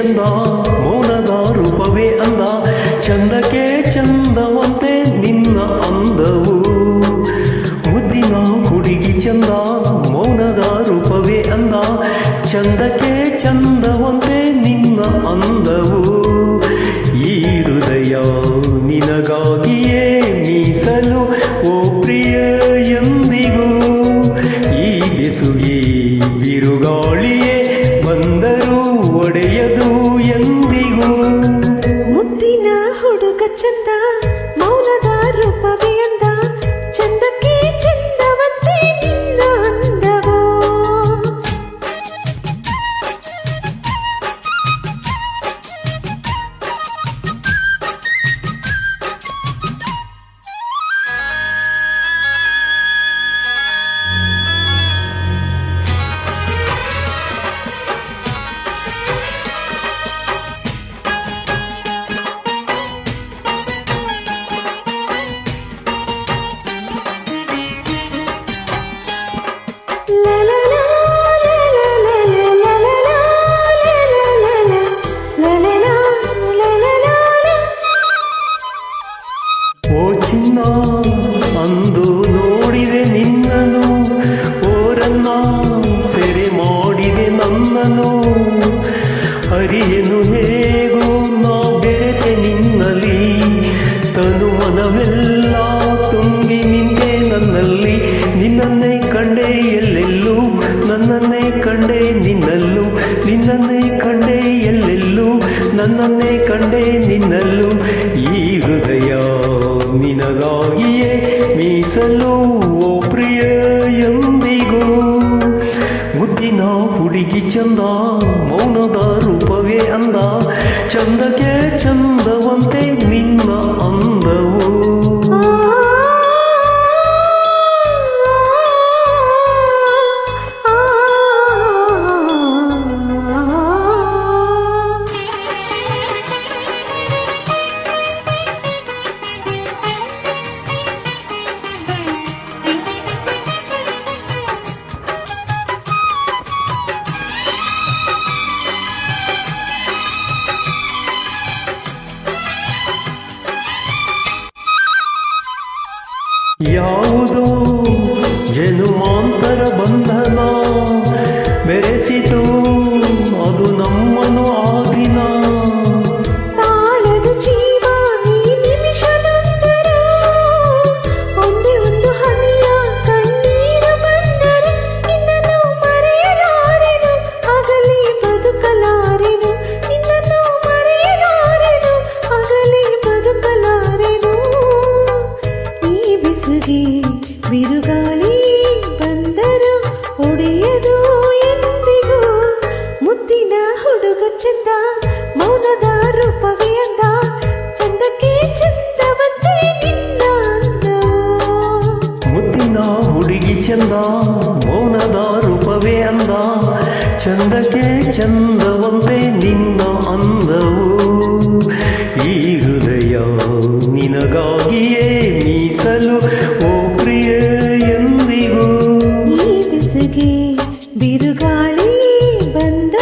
ಚಂದ ಮೌನದ ರೂಪವೇ ಅಂದ ಚಂದಕ್ಕೆ ಚಂದವಂತೆ ನಿನ್ನ ಅಂದವು ಮುದ್ದಿನ ಹುಡುಗಿ ಚಂದ ಮೌನದ ರೂಪವೇ ಅಂದ ಚಂದಕ್ಕೆ ಚಂದವಂತೆ ನಿನ್ನ ಅಂದವು ಈ ಹೃದಯ ನಿನಗಾಗಿಯೇ ಮೀಸಲು ಓ ಪ್ರಿಯ ಎಂದಿಗೂ ಈ ಬೆಸುಗೆ ಬಿರುಗಾಳಿಯೇ ಬಂದರೂ ಒಡೆಯದು ಎಂದಿಗೂ ಮುದ್ದಿನ ಹುಡುಗ ಚಂದ ಮೌನದ ರೂಪವೇ ಅಂದ ಚಂದಕ್ಕೆ ಚಂದವಂತೆ ನಿನ್ನ ಅಂದವೋ ಓ ಚಿನ್ನ ಅಂದು ನೋಡಿದೆ ನಿನ್ನನು ಓರನ್ನ ಸೆರೆ ಮಾಡಿದೆ ನನ್ನನು ಹರಿಯನು ಹೇಗೂ ನಾ ಬೆರೆತೆ ನಿನ್ನಲ್ಲಿ ತನು ಮನವೆಲ್ಲ ತುಂಬಿ ನಿಂತೆ ನನ್ನಲ್ಲಿ ನಿನ್ನನ್ನೇ ಕಂಡೆ ಎಲ್ಲೆಲ್ಲೂ ನನ್ನನ್ನೇ ಕಂಡೆ ನಿನ್ನಲ್ಲೂ ನಿನ್ನನ್ನೇ ಕಂಡೆ ಎಲ್ಲೆಲ್ಲೂ ನನ್ನನ್ನೇ ಕಂಡೆ ನಿನ್ನಲ್ಲೂ ಈ ಹೃದಯ ನಿನಗಾಗಿಯೇ ಮೀಸಲು ಓ ಪ್ರಿಯ ಎಂದಿಗೂ ಮುದ್ದಿನ ಹುಡುಗಿ ಚಂದ ಮೌನದ ರೂಪವೇ ಅಂದ ಚಂದಕ್ಕೆ ಚಂದವಂತೆ ನಿನ್ನ ಅಂದವು ಯಾವುದೋ ಜನುಮಾಂತರ ಬಂಧನ ಬೆರೆಸಿತು ಅದು ನಮ್ಮನು ಆ ದಿನ ತಾಳದ ಜೀವ ನೀ ನಿಮಿಷದೊಂದರು ಒಂದೇ ಒಂದು ಹನಿಯ ಕಣ್ಣೀರು ಬಂದರೆ ನಿನ್ನನ್ನು ಮರೆಯಲಾರೆನು ಆಗಲಿ ಬದುಕಲಾರೆನು ನಿನ್ನನ್ನು ಮರೆಯಲಾರೆನು ಆಗಲಿ ಬದುಕಲಾರೆನು ಈ ಬಿಸುಗೆ ಬಿರುಗಾಳಿ ಬಂದರು ಒಡೆಯದು ಎಂದಿಗೂ ಮುದ್ದಿನ ಹುಡುಗ ಚಂದ ಮೌನದ ರೂಪವೇ ಅಂದ ಚಂದಕ್ಕೆ ಚಂದವಂತೆ ನಿನ್ನ ಅಂದವೋ ಮುದ್ದಿನ ಹುಡುಗಿ ಚಂದ ಮೌನದ ರೂಪವೇ ಅಂದ ಚಂದಕ್ಕೆ ಚಂದವಂತೆ ನಿನ್ನ ಅಂದವು ಈ ಹೃದಯ ನಿನಗಾಗಿಯೇ ಮೀಸಲು ಓ ಪ್ರಿಯ ಎಂದಿಗೂ ಈ ಬಿಸುಗೆ ಬಿರುಗಾಳಿ ಬಂದ